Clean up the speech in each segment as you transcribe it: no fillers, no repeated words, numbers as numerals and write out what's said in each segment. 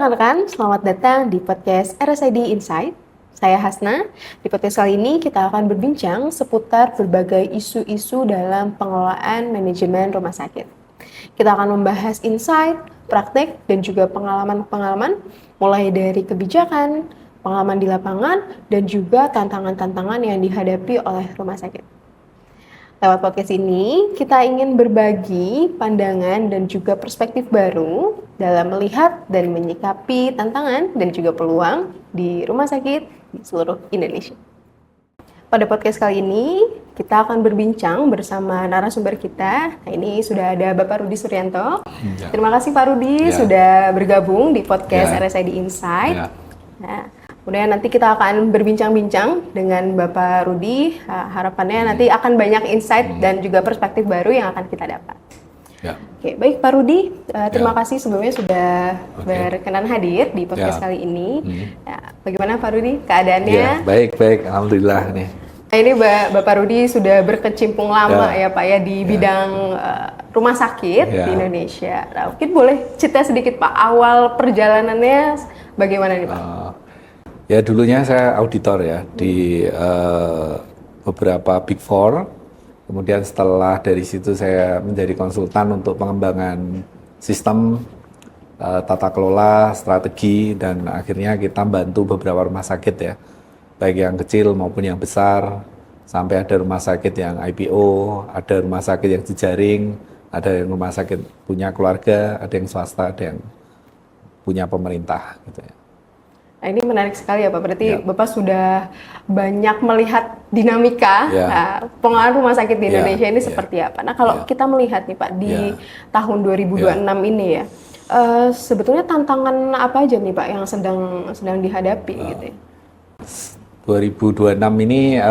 Perkenalkan, selamat datang di podcast RSID Insight. Saya Hasna. Di podcast kali ini kita akan berbincang seputar berbagai isu-isu dalam pengelolaan manajemen rumah sakit. Kita akan membahas insight, praktek, dan juga pengalaman-pengalaman mulai dari kebijakan, pengalaman di lapangan, dan juga tantangan-tantangan yang dihadapi oleh rumah sakit. Lewat podcast ini, kita ingin berbagi pandangan dan juga perspektif baru dalam melihat dan menyikapi tantangan dan juga peluang di rumah sakit di seluruh Indonesia. Pada podcast kali ini, kita akan berbincang bersama narasumber kita. Nah, ini sudah ada Bapak Rudi Suryanto. Ya. Terima kasih Pak Rudi sudah bergabung di podcast RSID Insight. Nah, kemudian nanti kita akan berbincang-bincang dengan Bapak Rudi. Harapannya nanti akan banyak insight dan juga perspektif baru yang akan kita dapat. Oke, baik Pak Rudi, terima kasih sebelumnya sudah berkenan hadir di podcast kali ini. Nah, bagaimana Pak Rudi keadaannya? Baik, alhamdulillah nih. Nah, ini Bapak Rudi sudah berkecimpung lama ya Pak ya di bidang rumah sakit di Indonesia. Nah, mungkin boleh cerita sedikit Pak awal perjalanannya bagaimana nih Pak? Ya dulunya saya auditor ya di beberapa Big Four. Kemudian setelah dari situ saya menjadi konsultan untuk pengembangan sistem tata kelola, strategi, dan akhirnya kita bantu beberapa rumah sakit ya, baik yang kecil maupun yang besar, sampai ada rumah sakit yang IPO, ada rumah sakit yang jejaring, ada yang rumah sakit punya keluarga, ada yang swasta, ada yang punya pemerintah gitu ya. Nah, ini menarik sekali ya Pak, berarti Bapak sudah banyak melihat dinamika pengelolaan rumah sakit di Indonesia ini seperti apa. Nah, kalau kita melihat nih Pak, di tahun 2026 ini ya, sebetulnya tantangan apa aja nih Pak yang sedang dihadapi gitu ya? 2026 ini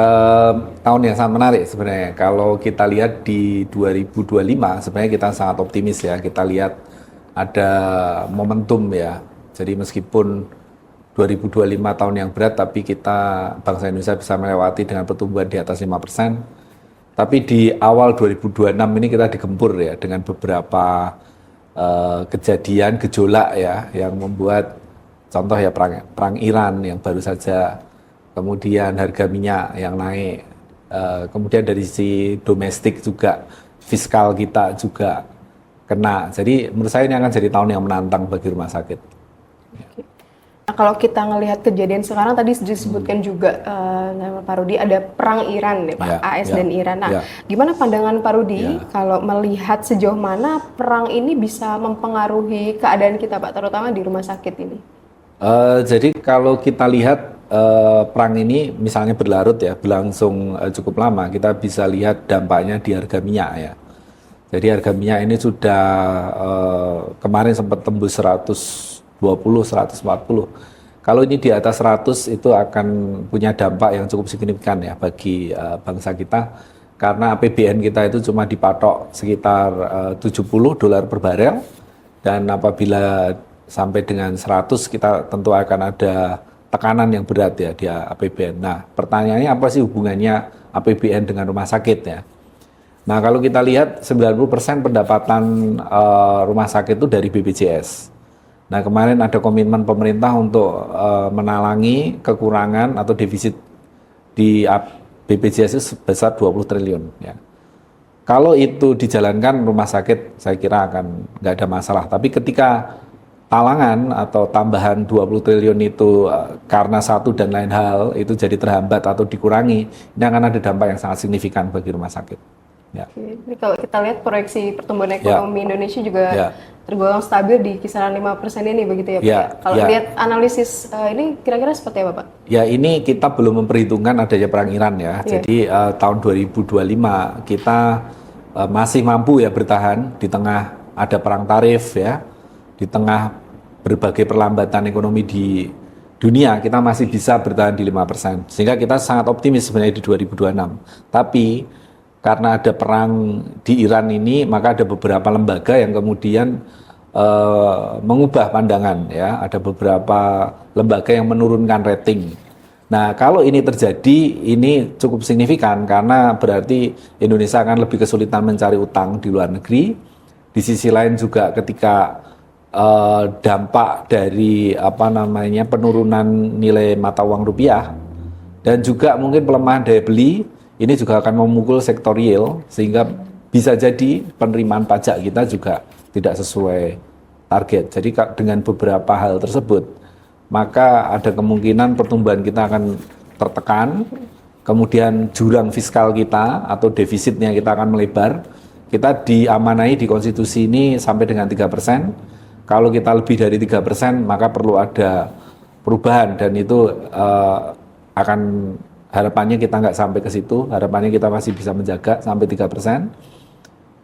tahun yang sangat menarik sebenarnya. Kalau kita lihat di 2025 sebenarnya kita sangat optimis ya, kita lihat ada momentum ya. Jadi meskipun 2025 tahun yang berat, tapi bangsa Indonesia bisa melewati dengan pertumbuhan di atas 5%. Tapi di awal 2026 ini kita digempur ya dengan beberapa kejadian, gejolak ya, yang membuat contoh ya perang Iran yang baru saja, kemudian harga minyak yang naik, kemudian dari sisi domestik juga, fiskal kita juga kena. Jadi menurut saya ini akan jadi tahun yang menantang bagi rumah sakit. Nah, kalau kita ngelihat kejadian sekarang tadi disebutkan juga Pak Rudi ada perang Iran nih Pak, AS dan Iran. Nah, gimana pandangan Pak Rudi kalau melihat sejauh mana perang ini bisa mempengaruhi keadaan kita Pak, terutama di rumah sakit ini? Jadi kalau kita lihat perang ini misalnya berlangsung cukup lama, kita bisa lihat dampaknya di harga minyak ya. Jadi harga minyak ini sudah kemarin sempat tembus 120, 140. Kalau ini di atas 100 itu akan punya dampak yang cukup signifikan ya bagi bangsa kita, karena APBN kita itu cuma dipatok sekitar $70 per barel, dan apabila sampai dengan 100 kita tentu akan ada tekanan yang berat ya di APBN. Nah, pertanyaannya apa sih hubungannya APBN dengan rumah sakit ya? Nah, kalau kita lihat 90% pendapatan rumah sakit itu dari BPJS. Nah, kemarin ada komitmen pemerintah untuk menalangi kekurangan atau defisit di BPJS itu sebesar 20 triliun. Ya. Kalau itu dijalankan rumah sakit, saya kira akan nggak ada masalah. Tapi ketika talangan atau tambahan 20 triliun itu karena satu dan lain hal itu jadi terhambat atau dikurangi, ini akan ada dampak yang sangat signifikan bagi rumah sakit. Ya. Oke. Jadi kalau kita lihat proyeksi pertumbuhan ekonomi Indonesia juga tergolong stabil di kisaran 5% ini begitu ya Pak? Kalau lihat analisis ini kira-kira seperti apa Pak? Ya, ini kita belum memperhitungkan adanya perang Iran ya. Jadi tahun 2025 kita masih mampu ya bertahan di tengah ada perang tarif ya, di tengah berbagai perlambatan ekonomi di dunia, kita masih bisa bertahan di 5%. Sehingga kita sangat optimis sebenarnya di 2026. Tapi karena ada perang di Iran ini, maka ada beberapa lembaga yang kemudian mengubah pandangan ya. Ada beberapa lembaga yang menurunkan rating. Nah, kalau ini terjadi, ini cukup signifikan karena berarti Indonesia akan lebih kesulitan mencari utang di luar negeri. Di sisi lain juga ketika dampak dari penurunan nilai mata uang rupiah dan juga mungkin pelemahan daya beli ini juga akan memukul sektor real sehingga bisa jadi penerimaan pajak kita juga tidak sesuai target. Jadi dengan beberapa hal tersebut maka ada kemungkinan pertumbuhan kita akan tertekan, kemudian jurang fiskal kita atau defisitnya kita akan melebar. Kita diamanai di konstitusi ini sampai dengan 3%. Kalau kita lebih dari 3%, maka perlu ada perubahan dan itu akan harapannya kita nggak sampai ke situ, harapannya kita masih bisa menjaga sampai 3%.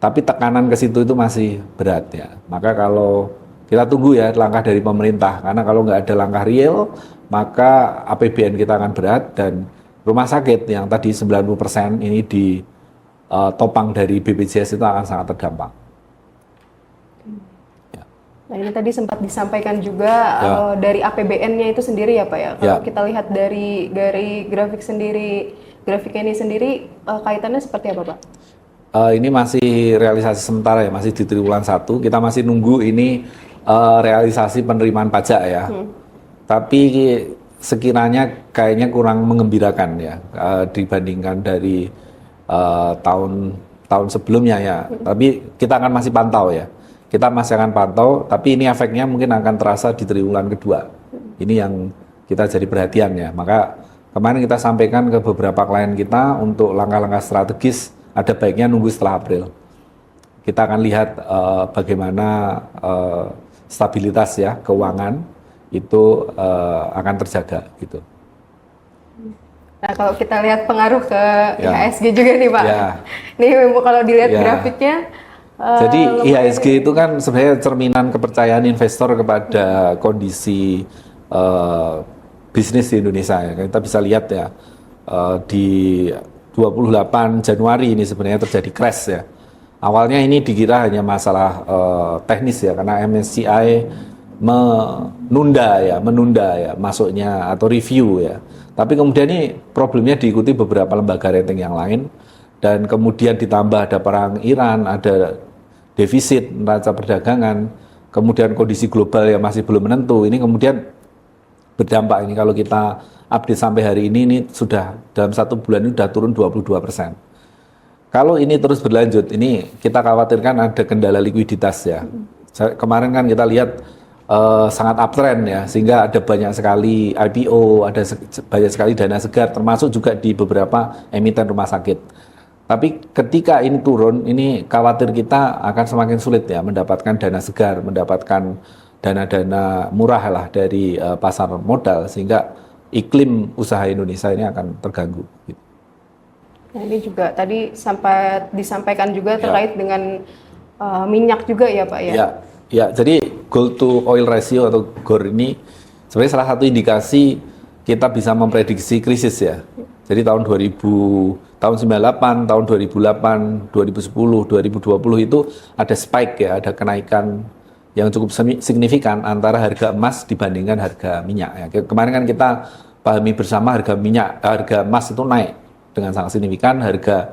Tapi tekanan ke situ itu masih berat ya. Maka kalau kita tunggu ya langkah dari pemerintah, karena kalau nggak ada langkah real, maka APBN kita akan berat dan rumah sakit yang tadi 90% ini ditopang dari BPJS itu akan sangat terdampak. Nah ini tadi sempat disampaikan juga dari APBN-nya itu sendiri ya Pak ya. Kalau kita lihat dari grafiknya ini sendiri kaitannya seperti apa Pak? Ini masih realisasi sementara ya, masih di triwulan 1. Kita masih nunggu ini realisasi penerimaan pajak ya. Tapi sekiranya kayaknya kurang mengembirakan ya dibandingkan dari tahun sebelumnya ya. Tapi kita akan masih pantau ya. Kita masih akan pantau, tapi ini efeknya mungkin akan terasa di triwulan kedua. Ini yang kita jadi perhatian ya. Maka kemarin kita sampaikan ke beberapa klien kita untuk langkah-langkah strategis, ada baiknya nunggu setelah April. Kita akan lihat bagaimana stabilitas ya keuangan itu akan terjaga gitu. Nah kalau kita lihat pengaruh ke IHSG juga nih Pak. Nih kalau dilihat grafiknya. Jadi IHSG itu kan sebenarnya cerminan kepercayaan investor kepada kondisi bisnis di Indonesia ya. Kita bisa lihat ya di 28 Januari ini sebenarnya terjadi crash ya. Awalnya ini dikira hanya masalah teknis ya karena MSCI menunda ya masuknya atau review ya. Tapi kemudian ini problemnya diikuti beberapa lembaga rating yang lain. Dan kemudian ditambah ada perang Iran, ada defisit neraca perdagangan, kemudian kondisi global yang masih belum menentu. Ini kemudian berdampak ini kalau kita update sampai hari ini sudah dalam 1 bulan ini sudah turun 22%. Kalau ini terus berlanjut, ini kita khawatirkan ada kendala likuiditas ya. Kemarin kan kita lihat sangat uptrend ya, sehingga ada banyak sekali IPO, ada banyak sekali dana segar, termasuk juga di beberapa emiten rumah sakit. Tapi ketika ini turun, ini khawatir kita akan semakin sulit ya mendapatkan dana segar, mendapatkan dana-dana murah lah dari pasar modal sehingga iklim usaha Indonesia ini akan terganggu. Nah, ini juga tadi sampai disampaikan juga terkait dengan minyak juga ya Pak ya? Ya, jadi gold to oil ratio atau GOR ini sebenarnya salah satu indikasi kita bisa memprediksi krisis ya. Jadi tahun 98, tahun 2008, 2010, 2020 itu ada spike ya, ada kenaikan yang cukup signifikan antara harga emas dibandingkan harga minyak ya. Kemarin kan kita pahami bersama harga emas itu naik dengan sangat signifikan, harga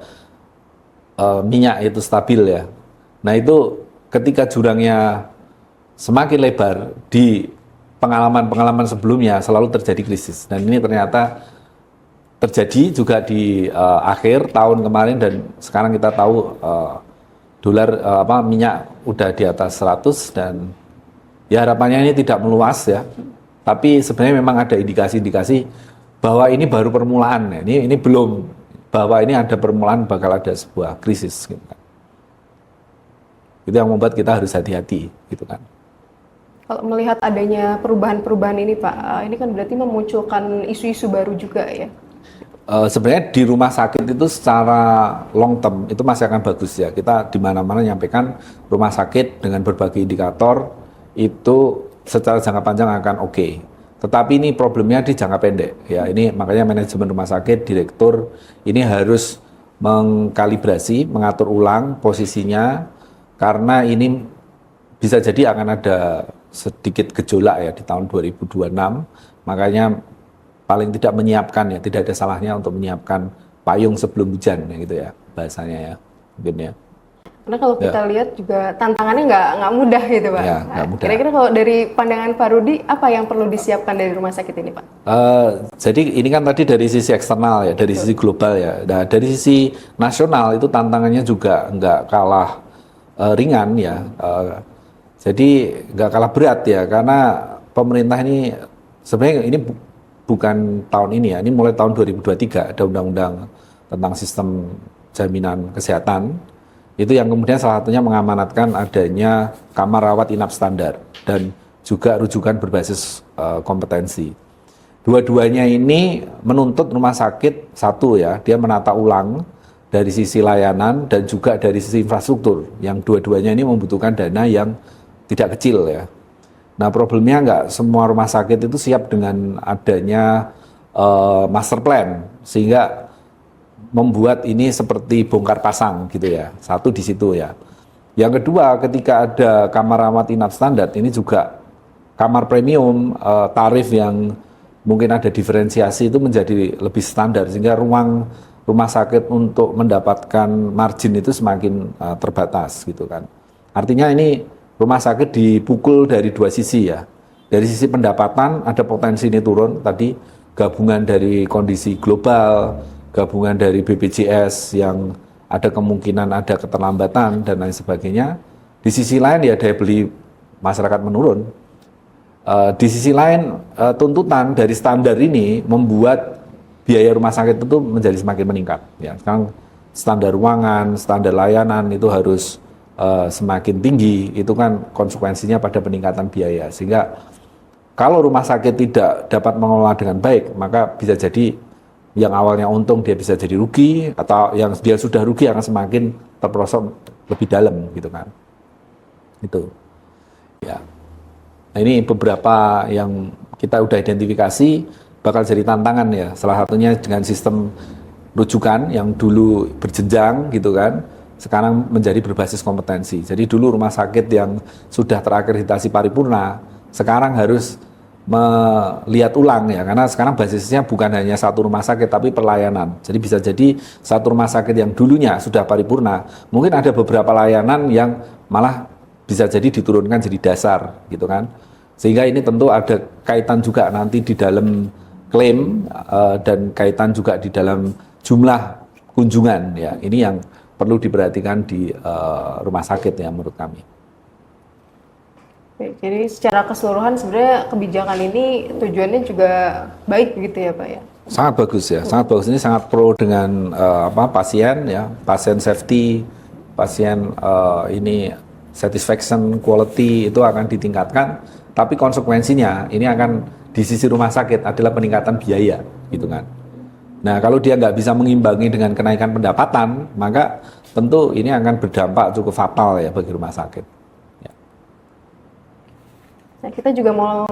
minyak itu stabil ya. Nah itu ketika jurangnya semakin lebar di pengalaman-pengalaman sebelumnya selalu terjadi krisis dan ini ternyata terjadi juga di akhir tahun kemarin dan sekarang kita tahu minyak udah di atas 100 dan ya harapannya ini tidak meluas ya. Tapi sebenarnya memang ada indikasi-indikasi bahwa ini baru permulaan ya. Ini belum bahwa ini ada permulaan bakal ada sebuah krisis gitu kan. Itu yang membuat kita harus hati-hati gitu kan. Kalau melihat adanya perubahan-perubahan ini Pak, ini kan berarti memunculkan isu-isu baru juga ya. Sebenarnya di rumah sakit itu secara long term itu masih akan bagus ya. Kita di mana-mana nyampaikan rumah sakit dengan berbagai indikator itu secara jangka panjang akan oke. Tetapi ini problemnya di jangka pendek ya. Ini makanya manajemen rumah sakit, direktur ini harus mengkalibrasi, mengatur ulang posisinya karena ini bisa jadi akan ada sedikit gejolak ya di tahun 2026. Makanya paling tidak menyiapkan ya, tidak ada salahnya untuk menyiapkan payung sebelum hujan ya gitu ya bahasanya ya mungkin ya. Karena kalau kita lihat juga tantangannya nggak mudah gitu Pak. Ya, nggak mudah. Kira-kira kalau dari pandangan Pak Rudi, apa yang perlu disiapkan dari rumah sakit ini Pak? Jadi ini kan tadi dari sisi eksternal ya, dari sisi global ya. Nah, dari sisi nasional itu tantangannya juga nggak kalah ringan ya. Jadi nggak kalah berat ya, karena pemerintah ini sebenarnya ini bukan tahun ini ya, ini mulai tahun 2023 ada undang-undang tentang sistem jaminan kesehatan. Itu yang kemudian salah satunya mengamanatkan adanya kamar rawat inap standar dan juga rujukan berbasis kompetensi. Dua-duanya ini menuntut rumah sakit satu ya, dia menata ulang dari sisi layanan dan juga dari sisi infrastruktur, yang dua-duanya ini membutuhkan dana yang tidak kecil ya. Nah problemnya nggak semua rumah sakit itu siap dengan adanya master plan, sehingga membuat ini seperti bongkar pasang gitu ya. Satu di situ ya. Yang kedua, ketika ada kamar rawat inap standar, ini juga kamar premium, tarif yang mungkin ada diferensiasi itu menjadi lebih standar, sehingga ruang rumah sakit untuk mendapatkan margin itu semakin terbatas gitu kan. Artinya ini rumah sakit dipukul dari dua sisi ya. Dari sisi pendapatan ada potensi ini turun, tadi gabungan dari kondisi global, gabungan dari BPJS yang ada kemungkinan ada keterlambatan dan lain sebagainya. Di sisi lain ya daya beli masyarakat menurun. Di sisi lain tuntutan dari standar ini membuat biaya rumah sakit itu menjadi semakin meningkat. Ya, sekarang standar ruangan, standar layanan itu harus semakin tinggi, itu kan konsekuensinya pada peningkatan biaya. Sehingga kalau rumah sakit tidak dapat mengelola dengan baik, maka bisa jadi yang awalnya untung dia bisa jadi rugi, atau yang dia sudah rugi akan semakin terperosok lebih dalam gitu kan. Itu. Ya. Nah, ini beberapa yang kita udah identifikasi bakal jadi tantangan ya. Salah satunya dengan sistem rujukan yang dulu berjenjang gitu kan, sekarang menjadi berbasis kompetensi. Jadi dulu rumah sakit yang sudah terakreditasi paripurna, sekarang harus melihat ulang ya, karena sekarang basisnya bukan hanya satu rumah sakit tapi pelayanan. Jadi bisa jadi satu rumah sakit yang dulunya sudah paripurna, mungkin ada beberapa layanan yang malah bisa jadi diturunkan jadi dasar gitu kan. Sehingga ini tentu ada kaitan juga nanti di dalam klaim dan kaitan juga di dalam jumlah kunjungan ya. Ini yang perlu diperhatikan di rumah sakit ya menurut kami. Oke, jadi secara keseluruhan sebenarnya kebijakan ini tujuannya juga baik begitu ya Pak ya? Sangat bagus ya, sangat bagus. Ini sangat pro dengan pasien ya, pasien safety, pasien ini satisfaction, quality itu akan ditingkatkan. Tapi konsekuensinya ini akan di sisi rumah sakit adalah peningkatan biaya gitu kan. Nah kalau dia nggak bisa mengimbangi dengan kenaikan pendapatan, maka tentu ini akan berdampak cukup fatal ya bagi rumah sakit. Ya. Nah kita juga mau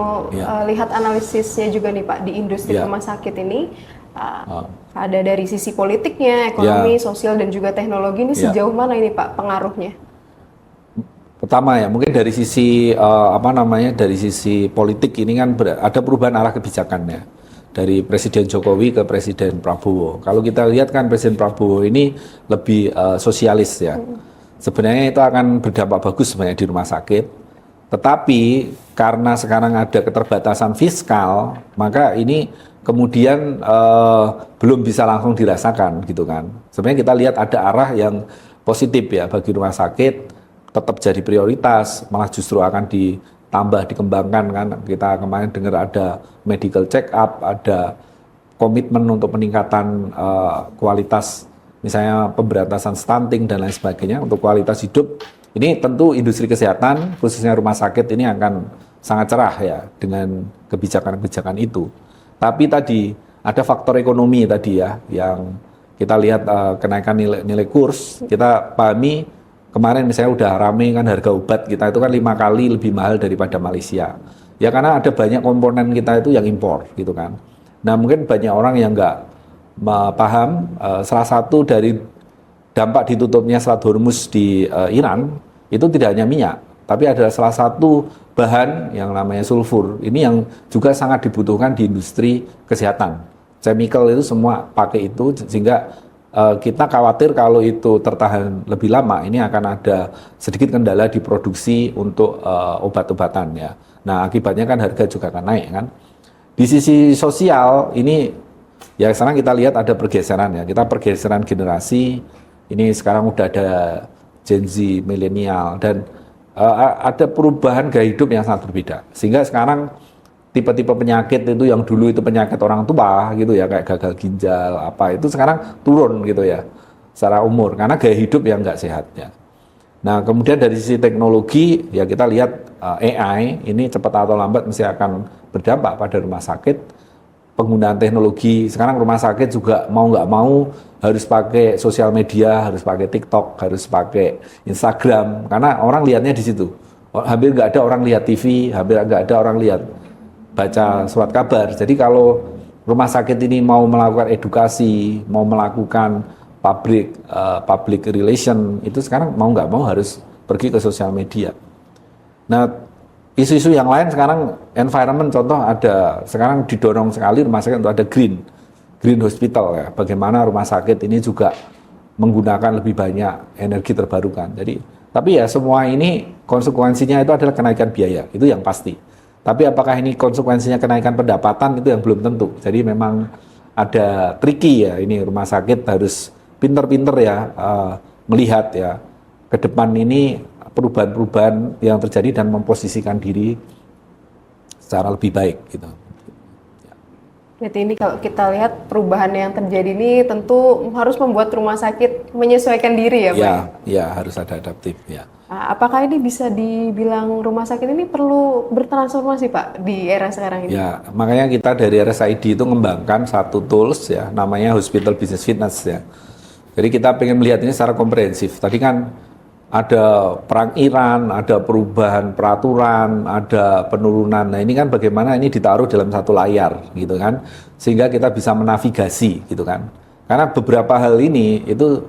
lihat analisisnya juga nih Pak di industri Ya. rumah sakit ini. Ada dari sisi politiknya, ekonomi, sosial dan juga teknologi ini sejauh mana ini Pak pengaruhnya? Pertama ya mungkin dari sisi dari sisi politik ini kan ada perubahan arah kebijakannya dari Presiden Jokowi ke Presiden Prabowo. Kalau kita lihat kan Presiden Prabowo ini lebih sosialis ya. Sebenarnya itu akan berdampak bagus sebenarnya di rumah sakit. Tetapi karena sekarang ada keterbatasan fiskal, maka ini kemudian belum bisa langsung dirasakan gitu kan. Sebenarnya kita lihat ada arah yang positif ya bagi rumah sakit, tetap jadi prioritas, malah justru akan ditambah, dikembangkan kan. Kita kemarin dengar ada medical check up, ada komitmen untuk peningkatan kualitas, misalnya pemberantasan stunting dan lain sebagainya untuk kualitas hidup. Ini tentu industri kesehatan, khususnya rumah sakit ini akan sangat cerah ya dengan kebijakan-kebijakan itu. Tapi tadi ada faktor ekonomi tadi ya, yang kita lihat kenaikan nilai kurs, kita pahami. Kemarin misalnya udah rame kan harga obat kita itu kan 5 kali lebih mahal daripada Malaysia. Ya karena ada banyak komponen kita itu yang impor gitu kan. Nah mungkin banyak orang yang nggak paham salah satu dari dampak ditutupnya Selat Hormuz di Iran itu tidak hanya minyak, tapi ada salah satu bahan yang namanya sulfur. Ini yang juga sangat dibutuhkan di industri kesehatan. Chemical itu semua pakai itu sehingga kita khawatir kalau itu tertahan lebih lama, ini akan ada sedikit kendala di produksi untuk obat-obatan ya. Nah, akibatnya kan harga juga akan naik kan. Di sisi sosial ini ya sekarang kita lihat ada pergeseran ya. Kita pergeseran generasi. Ini sekarang udah ada Gen Z, milenial, dan ada perubahan gaya hidup yang sangat berbeda. Sehingga sekarang tipe-tipe penyakit itu yang dulu itu penyakit orang tua gitu ya, kayak gagal ginjal apa itu sekarang turun gitu ya secara umur karena gaya hidup yang nggak sehat ya. Nah, kemudian dari sisi teknologi ya kita lihat AI ini cepat atau lambat mesti akan berdampak pada rumah sakit. Penggunaan teknologi sekarang rumah sakit juga mau nggak mau harus pakai sosial media, harus pakai TikTok, harus pakai Instagram karena orang lihatnya di situ. Hampir nggak ada orang lihat TV, hampir nggak ada orang lihat baca surat kabar. Jadi kalau rumah sakit ini mau melakukan edukasi, mau melakukan public relation, itu sekarang mau nggak mau harus pergi ke sosial media. Nah, isu-isu yang lain sekarang environment, contoh ada sekarang didorong sekali rumah sakit untuk ada green hospital ya. Bagaimana rumah sakit ini juga menggunakan lebih banyak energi terbarukan. Jadi, tapi ya semua ini konsekuensinya itu adalah kenaikan biaya, itu yang pasti. Tapi apakah ini konsekuensinya kenaikan pendapatan, itu yang belum tentu. Jadi memang ada tricky ya, ini rumah sakit harus pinter-pinter ya melihat ya ke depan ini perubahan-perubahan yang terjadi dan memposisikan diri secara lebih baik gitu. Berarti ini kalau kita lihat perubahan yang terjadi ini tentu harus membuat rumah sakit menyesuaikan diri ya Pak? Ya harus ada adaptif ya. Apakah ini bisa dibilang rumah sakit ini perlu bertransformasi Pak di era sekarang ini? Ya, makanya kita dari RSID itu mengembangkan satu tools ya, namanya Hospital Business Fitness ya. Jadi kita pengen melihat ini secara komprehensif. Tadi kan ada perang Iran, ada perubahan peraturan, ada penurunan. Nah ini kan bagaimana ini ditaruh dalam satu layar gitu kan, sehingga kita bisa menavigasi gitu kan. Karena beberapa hal ini itu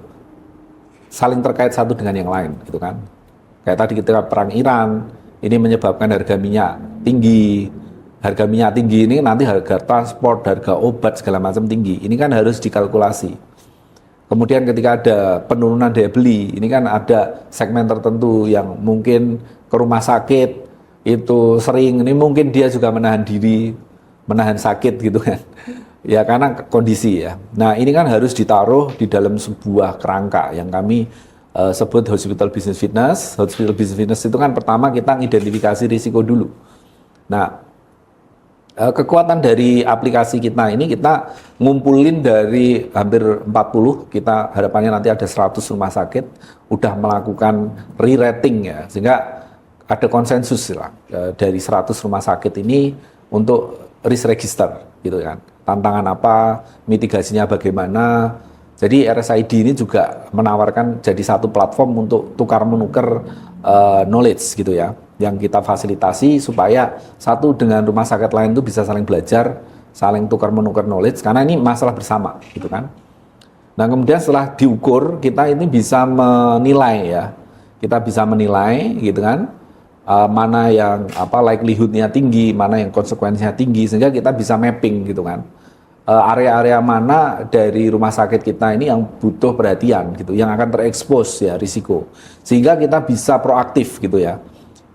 saling terkait satu dengan yang lain gitu kan. Kayak tadi ketika perang Iran, ini menyebabkan harga minyak tinggi. Harga minyak tinggi ini nanti harga transport, harga obat segala macam tinggi. Ini kan harus dikalkulasi. Kemudian ketika ada penurunan daya beli, ini kan ada segmen tertentu yang mungkin ke rumah sakit itu sering, ini mungkin dia juga menahan diri, menahan sakit gitu kan. Ya karena kondisi ya. Nah ini kan harus ditaruh di dalam sebuah kerangka yang kami sebut Hospital Business Fitness. Hospital Business Fitness itu kan pertama kita identifikasi risiko dulu. Nah kekuatan dari aplikasi kita ini kita ngumpulin dari hampir 40, kita harapannya nanti ada 100 rumah sakit udah melakukan re-rating ya, sehingga ada konsensus lah dari 100 rumah sakit ini untuk risk register gitu kan, tantangan apa, mitigasinya bagaimana. Jadi RSID ini juga menawarkan jadi satu platform untuk tukar menukar knowledge gitu ya, yang kita fasilitasi supaya satu dengan rumah sakit lain itu bisa saling belajar, saling tukar menukar knowledge karena ini masalah bersama gitu kan. Nah kemudian setelah diukur kita ini bisa menilai ya, kita bisa menilai gitu kan, mana yang likelihoodnya tinggi, mana yang konsekuensinya tinggi, sehingga kita bisa mapping gitu kan. Area-area mana dari rumah sakit kita ini yang butuh perhatian gitu, yang akan terekspos ya risiko, sehingga kita bisa proaktif gitu ya.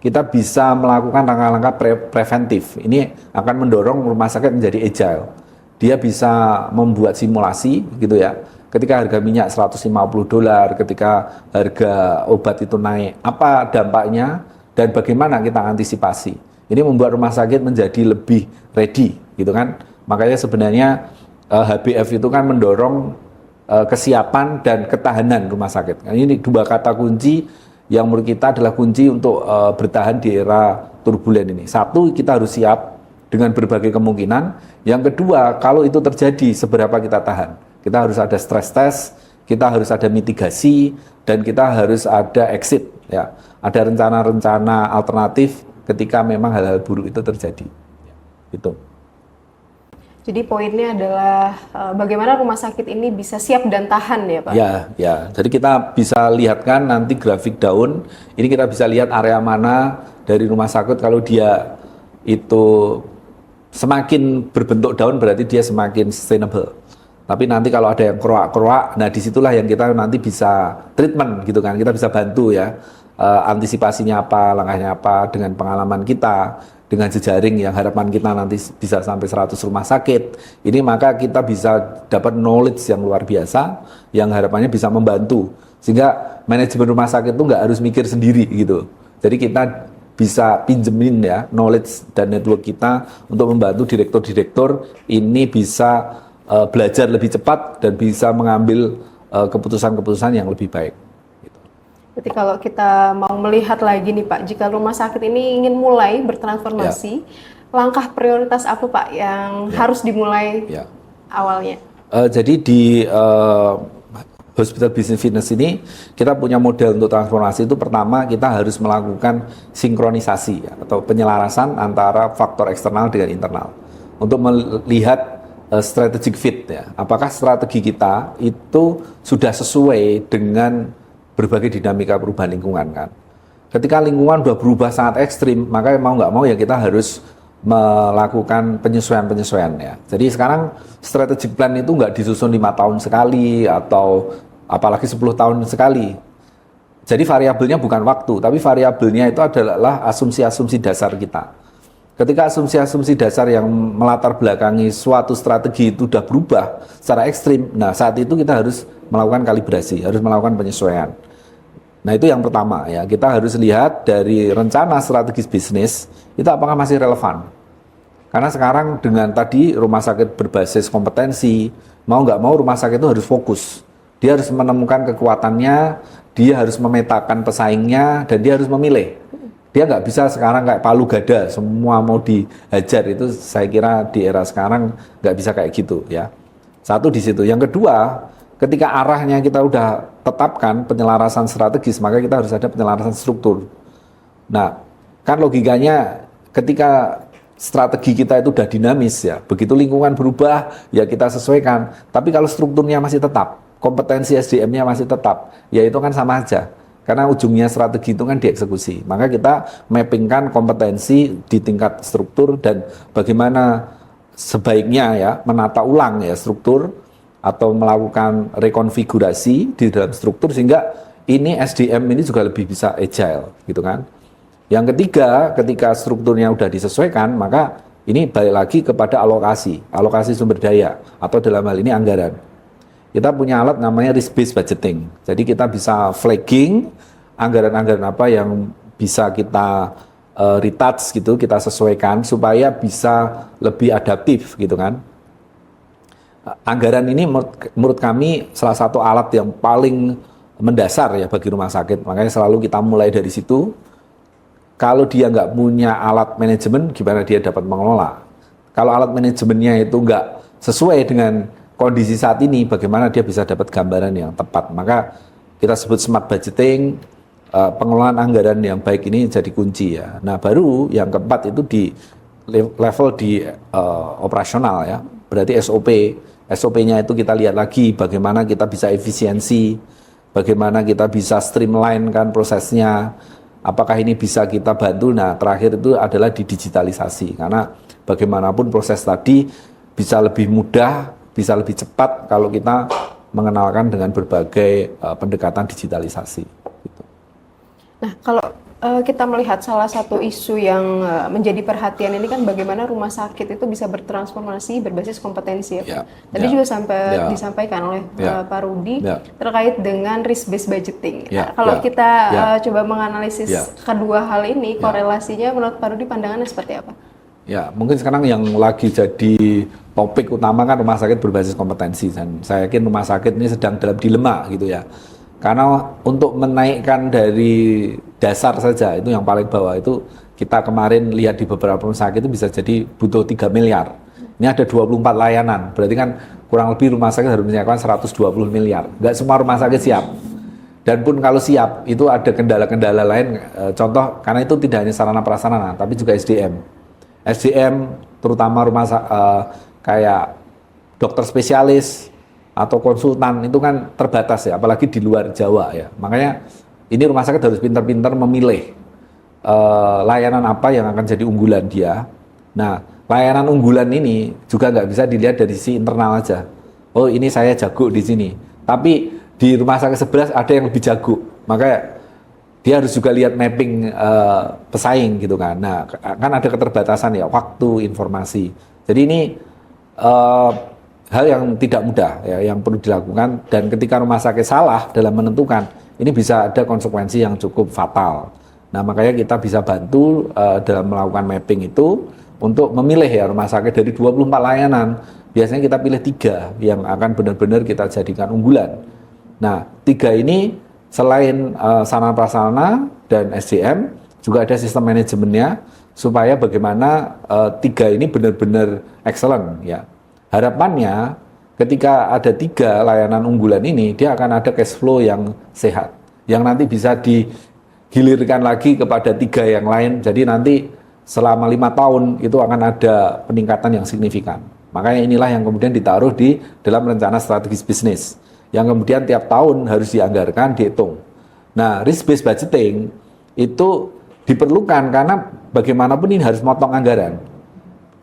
Kita bisa melakukan langkah-langkah preventif. Ini akan mendorong rumah sakit menjadi agile. Dia bisa membuat simulasi gitu ya. Ketika harga minyak $150, ketika harga obat itu naik, apa dampaknya dan bagaimana kita antisipasi. Ini membuat rumah sakit menjadi lebih ready gitu kan. Makanya sebenarnya HBF itu kan mendorong kesiapan dan ketahanan rumah sakit. Nah, ini dua kata kunci yang menurut kita adalah kunci untuk bertahan di era turbulen ini. Satu, kita harus siap dengan berbagai kemungkinan. Yang kedua, kalau itu terjadi, seberapa kita tahan. Kita harus ada stress test, kita harus ada mitigasi, dan kita harus ada exit. Ya, ada rencana-rencana alternatif ketika memang hal-hal buruk itu terjadi. Itu. Jadi poinnya adalah bagaimana rumah sakit ini bisa siap dan tahan ya Pak? Ya. Jadi kita bisa lihatkan nanti grafik daun. Ini kita bisa lihat area mana dari rumah sakit kalau dia itu semakin berbentuk daun berarti dia semakin sustainable. Tapi nanti kalau ada yang keruak-keruak, nah disitulah yang kita nanti bisa treatment gitu kan, kita bisa bantu ya. Antisipasinya apa, langkahnya apa, dengan pengalaman kita, dengan jejaring yang harapan kita nanti bisa sampai 100 rumah sakit. Ini maka kita bisa dapat knowledge yang luar biasa, yang harapannya bisa membantu. Sehingga manajemen rumah sakit itu nggak harus mikir sendiri gitu. Jadi kita bisa pinjemin ya knowledge dan network kita untuk membantu direktur-direktur ini bisa belajar lebih cepat dan bisa mengambil keputusan-keputusan yang lebih baik. Berarti kalau kita mau melihat lagi nih Pak, jika rumah sakit ini ingin mulai bertransformasi, langkah prioritas apa Pak yang harus dimulai awalnya? Jadi di Hospital Business Fitness ini kita punya model untuk transformasi itu pertama kita harus melakukan sinkronisasi atau penyelarasan antara faktor eksternal dengan internal untuk melihat strategic fit ya. Apakah strategi kita itu sudah sesuai dengan berbagai dinamika perubahan lingkungan kan. Ketika lingkungan sudah berubah sangat ekstrim, maka mau nggak mau ya kita harus melakukan penyesuaian-penyesuaian ya. Jadi sekarang strategic plan itu nggak disusun 5 tahun sekali atau apalagi 10 tahun sekali. Jadi variabelnya bukan waktu, tapi variabelnya itu adalah asumsi-asumsi dasar kita. Ketika asumsi-asumsi dasar yang melatar belakangi suatu strategi itu sudah berubah secara ekstrim, nah saat itu kita harus melakukan kalibrasi, harus melakukan penyesuaian. Nah itu yang pertama ya, kita harus lihat dari rencana strategis bisnis, itu apakah masih relevan. Karena sekarang dengan tadi rumah sakit berbasis kompetensi, mau nggak mau rumah sakit itu harus fokus. Dia harus menemukan kekuatannya, dia harus memetakan pesaingnya, dan dia harus memilih. Dia nggak bisa sekarang kayak palu gada, semua mau dihajar, itu saya kira di era sekarang nggak bisa kayak gitu ya. Satu di situ. Yang kedua, ketika arahnya kita udah tetapkan penyelarasan strategis, maka kita harus ada penyelarasan struktur. Nah, kan logikanya ketika strategi kita itu udah dinamis ya, begitu lingkungan berubah, ya kita sesuaikan. Tapi kalau strukturnya masih tetap, kompetensi SDM-nya masih tetap, ya itu kan sama aja. Karena ujungnya strategi itu kan dieksekusi. Maka kita mappingkan kompetensi di tingkat struktur dan bagaimana sebaiknya ya menata ulang ya struktur atau melakukan rekonfigurasi di dalam struktur sehingga ini SDM ini juga lebih bisa agile gitu kan. Yang ketiga, ketika strukturnya udah disesuaikan, maka ini balik lagi kepada alokasi sumber daya atau dalam hal ini anggaran. Kita punya alat namanya risk-based budgeting. Jadi kita bisa flagging anggaran-anggaran apa yang bisa kita retouch gitu, kita sesuaikan supaya bisa lebih adaptif gitu kan. Anggaran ini menurut kami salah satu alat yang paling mendasar ya bagi rumah sakit. Makanya selalu kita mulai dari situ. Kalau dia nggak punya alat manajemen, gimana dia dapat mengelola? Kalau alat manajemennya itu nggak sesuai dengan kondisi saat ini, bagaimana dia bisa dapat gambaran yang tepat. Maka kita sebut smart budgeting, pengelolaan anggaran yang baik ini jadi kunci ya. Nah baru yang keempat itu di level di operasional ya, berarti SOP. SOP-nya itu kita lihat lagi bagaimana kita bisa efisiensi, bagaimana kita bisa streamline kan prosesnya, apakah ini bisa kita bantu. Nah terakhir itu adalah di digitalisasi, karena bagaimanapun proses tadi bisa lebih mudah, bisa lebih cepat kalau kita mengenalkan dengan berbagai pendekatan digitalisasi. Gitu. Nah, kalau kita melihat salah satu isu yang menjadi perhatian ini kan bagaimana rumah sakit itu bisa bertransformasi berbasis kompetensi. Ya. Tadi juga sampai disampaikan oleh Pak Rudi terkait dengan risk-based budgeting. Kalau kita coba menganalisis kedua hal ini, korelasinya menurut Pak Rudi pandangannya seperti apa? Ya, mungkin sekarang yang lagi jadi topik utama kan rumah sakit berbasis kompetensi, dan saya yakin rumah sakit ini sedang dalam dilema gitu ya. Karena untuk menaikkan dari dasar saja, itu yang paling bawah itu kita kemarin lihat di beberapa rumah sakit itu bisa jadi butuh 3 miliar. Ini ada 24 layanan, berarti kan kurang lebih rumah sakit harus menyiapkan 120 miliar. Nggak semua rumah sakit siap. Dan pun kalau siap, itu ada kendala-kendala lain, contoh, karena itu tidak hanya sarana prasarana, tapi juga SDM. SDM terutama rumah kayak dokter spesialis atau konsultan itu kan terbatas ya, apalagi di luar Jawa ya. Makanya ini rumah sakit harus pintar-pintar memilih layanan apa yang akan jadi unggulan dia. Nah, layanan unggulan ini juga nggak bisa dilihat dari sisi internal aja, oh ini saya jago di sini. Tapi di rumah sakit sebelah ada yang lebih jago. Makanya dia harus juga lihat mapping pesaing gitu kan. Nah, kan ada keterbatasan ya, waktu, informasi. Jadi ini hal yang tidak mudah ya, yang perlu dilakukan. Dan ketika rumah sakit salah dalam menentukan, ini bisa ada konsekuensi yang cukup fatal. Nah, makanya kita bisa bantu dalam melakukan mapping itu untuk memilih ya rumah sakit dari 24 layanan. Biasanya kita pilih 3 yang akan benar-benar kita jadikan unggulan. Nah, 3 ini selain sarana prasarana dan SDM, juga ada sistem manajemennya supaya bagaimana 3 ini benar-benar excellent ya. Harapannya ketika ada 3 layanan unggulan ini, dia akan ada cash flow yang sehat, yang nanti bisa digilirkan lagi kepada 3 yang lain. Jadi nanti selama 5 tahun itu akan ada peningkatan yang signifikan. Makanya inilah yang kemudian ditaruh di dalam rencana strategis bisnis, yang kemudian tiap tahun harus dianggarkan, dihitung. Nah, risk-based budgeting itu diperlukan karena bagaimanapun ini harus motong anggaran.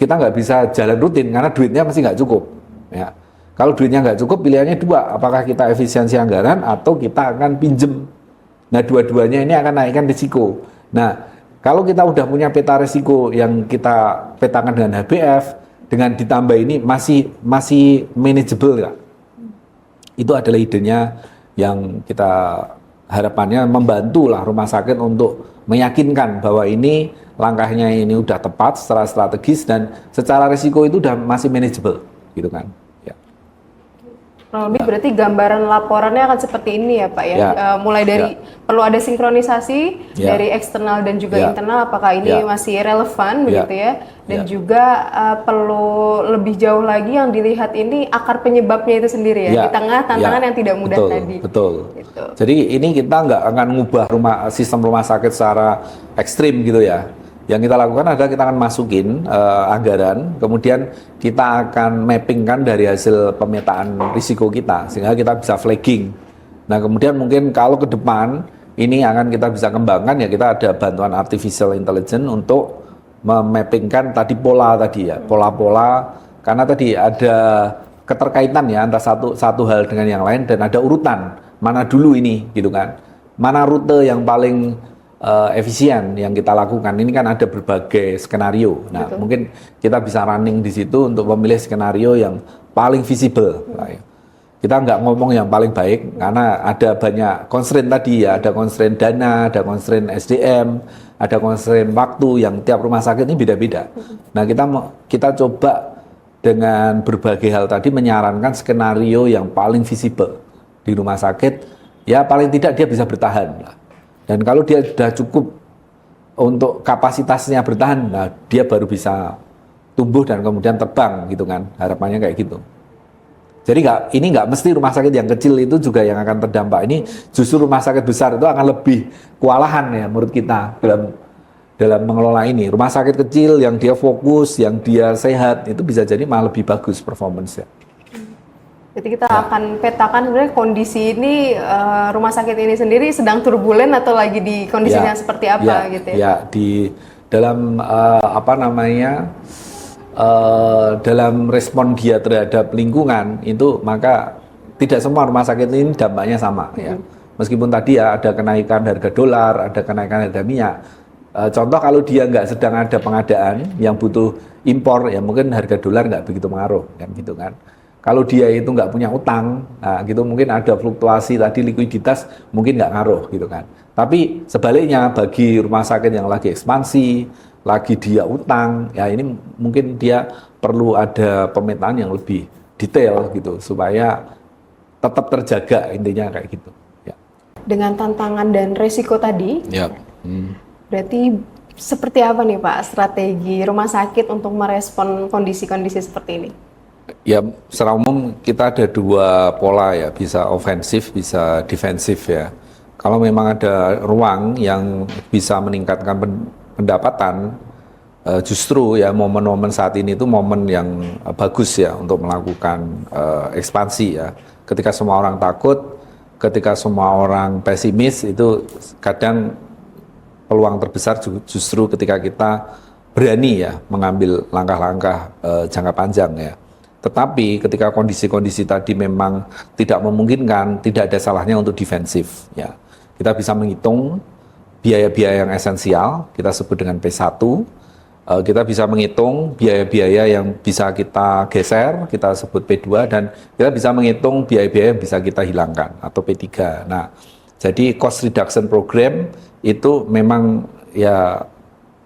Kita nggak bisa jalan rutin karena duitnya masih nggak cukup. Ya. Kalau duitnya nggak cukup, pilihannya 2, apakah kita efisiensi anggaran atau kita akan pinjem. Nah, dua-duanya ini akan naikkan risiko. Nah, kalau kita udah punya peta risiko yang kita petakan dengan HBF, dengan ditambah ini masih manageable ya. Itu adalah idenya yang kita harapannya membantulah rumah sakit untuk meyakinkan bahwa ini langkahnya ini udah tepat secara strategis dan secara risiko itu udah masih manageable gitu kan. Ya. Kurang lebih berarti gambaran laporannya akan seperti ini ya Pak ya. Mulai dari perlu ada sinkronisasi dari eksternal dan juga internal, apakah ini masih relevan begitu ya. Dan juga perlu lebih jauh lagi yang dilihat ini akar penyebabnya itu sendiri ya, di tengah tantangan yang tidak mudah tadi. Betul. Gitu. Jadi ini kita nggak akan mengubah sistem rumah sakit secara ekstrim gitu ya. Yang kita lakukan adalah kita akan masukin anggaran, kemudian kita akan mappingkan dari hasil pemetaan risiko kita, sehingga kita bisa flagging. Nah kemudian mungkin kalau ke depan ini akan kita bisa kembangkan ya, kita ada bantuan artificial intelligence untuk memappingkan tadi pola tadi ya, pola-pola, karena tadi ada keterkaitan ya antara satu hal dengan yang lain dan ada urutan mana dulu ini gitu kan, mana rute yang paling efisien yang kita lakukan. Ini kan ada berbagai skenario. Nah, mungkin kita bisa running di situ untuk memilih skenario yang paling visible. Kita nggak ngomong yang paling baik karena ada banyak constraint tadi ya, ada constraint dana, ada constraint SDM, ada constraint waktu yang tiap rumah sakit ini beda-beda. Nah, kita coba dengan berbagai hal tadi menyarankan skenario yang paling visible di rumah sakit, ya paling tidak dia bisa bertahan lah. Dan kalau dia sudah cukup untuk kapasitasnya bertahan, nah dia baru bisa tumbuh dan kemudian terbang gitu kan, harapannya kayak gitu. Jadi ini nggak mesti rumah sakit yang kecil itu juga yang akan terdampak. Ini justru rumah sakit besar itu akan lebih kewalahan ya menurut kita dalam mengelola ini. Rumah sakit kecil yang dia fokus, yang dia sehat itu bisa jadi malah lebih bagus performance-nya. Jadi kita akan petakan sebenarnya kondisi ini rumah sakit ini sendiri sedang turbulen atau lagi di kondisi yang seperti apa gitu ya? Ya, di dalam dalam respon dia terhadap lingkungan itu, maka tidak semua rumah sakit ini dampaknya sama ya. Meskipun tadi ya ada kenaikan harga dolar, ada kenaikan harga minyak. Contoh kalau dia nggak sedang ada pengadaan yang butuh impor, ya mungkin harga dolar nggak begitu mengaruh kan gitu kan. Kalau dia itu nggak punya utang, nah gitu mungkin ada fluktuasi tadi likuiditas mungkin nggak ngaruh gitu kan. Tapi sebaliknya bagi rumah sakit yang lagi ekspansi, lagi dia utang, ya ini mungkin dia perlu ada pemetaan yang lebih detail gitu supaya tetap terjaga intinya kayak gitu. Ya. Dengan tantangan dan resiko tadi, berarti seperti apa nih Pak strategi rumah sakit untuk merespon kondisi-kondisi seperti ini? Ya, secara umum kita ada 2 pola ya, bisa ofensif, bisa defensif ya. Kalau memang ada ruang yang bisa meningkatkan pendapatan, justru ya momen-momen saat ini itu momen yang bagus ya untuk melakukan ekspansi ya. Ketika semua orang takut, ketika semua orang pesimis, itu kadang peluang terbesar justru ketika kita berani ya mengambil langkah-langkah jangka panjang ya. Tetapi ketika kondisi-kondisi tadi memang tidak memungkinkan, tidak ada salahnya untuk defensif. Ya, kita bisa menghitung biaya-biaya yang esensial, kita sebut dengan P1. Kita bisa menghitung biaya-biaya yang bisa kita geser, kita sebut P2, dan kita bisa menghitung biaya-biaya yang bisa kita hilangkan atau P3. Nah, jadi cost reduction program itu memang ya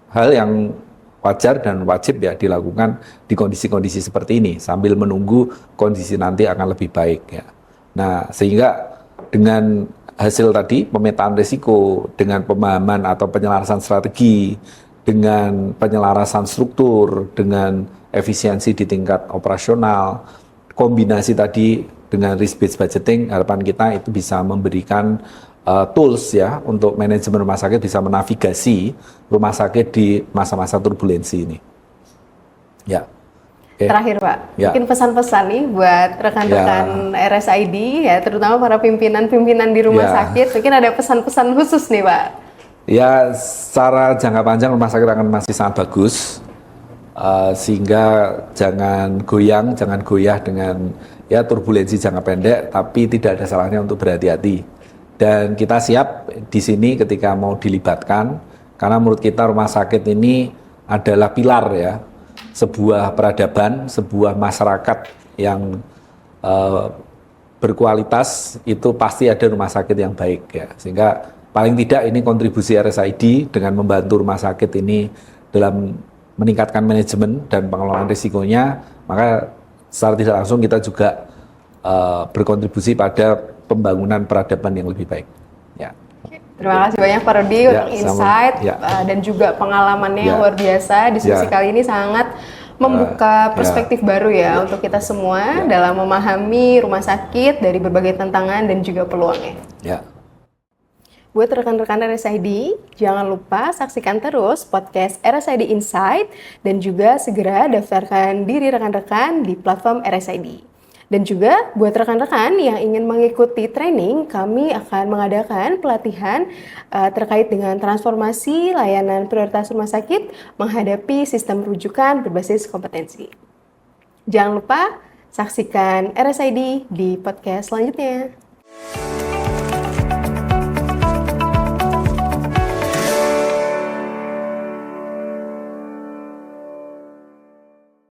hal yang wajar dan wajib ya dilakukan di kondisi-kondisi seperti ini sambil menunggu kondisi nanti akan lebih baik ya. Nah, sehingga dengan hasil tadi pemetaan risiko dengan pemahaman atau penyelarasan strategi, dengan penyelarasan struktur, dengan efisiensi di tingkat operasional, kombinasi tadi dengan risk based budgeting, harapan kita itu bisa memberikan tools ya untuk manajemen rumah sakit bisa menavigasi rumah sakit di masa-masa turbulensi ini. Ya. Okay. Terakhir Pak, ya. Mungkin pesan-pesan nih buat rekan-rekan RSID ya, terutama para pimpinan-pimpinan di rumah sakit, mungkin ada pesan-pesan khusus nih Pak. Ya, secara jangka panjang rumah sakit akan masih sangat bagus, sehingga jangan goyah dengan ya turbulensi jangka pendek, tapi tidak ada salahnya untuk berhati-hati. Dan kita siap di sini ketika mau dilibatkan, karena menurut kita rumah sakit ini adalah pilar ya, sebuah peradaban, sebuah masyarakat yang berkualitas, itu pasti ada rumah sakit yang baik ya. Sehingga paling tidak ini kontribusi RSID dengan membantu rumah sakit ini dalam meningkatkan manajemen dan pengelolaan risikonya, maka secara tidak langsung kita juga berkontribusi pada pembangunan peradaban yang lebih baik. Ya. Terima kasih banyak Pak Rudi untuk insight dan juga pengalamannya yang luar biasa. Diskusi kali ini sangat membuka perspektif baru ya untuk kita semua dalam memahami rumah sakit dari berbagai tantangan dan juga peluangnya. Ya. Buat rekan-rekan RSID, jangan lupa saksikan terus podcast RSID Insight dan juga segera daftarkan diri rekan-rekan di platform RSID. Dan juga buat rekan-rekan yang ingin mengikuti training, kami akan mengadakan pelatihan terkait dengan transformasi layanan prioritas rumah sakit menghadapi sistem rujukan berbasis kompetensi. Jangan lupa saksikan RSID di podcast selanjutnya.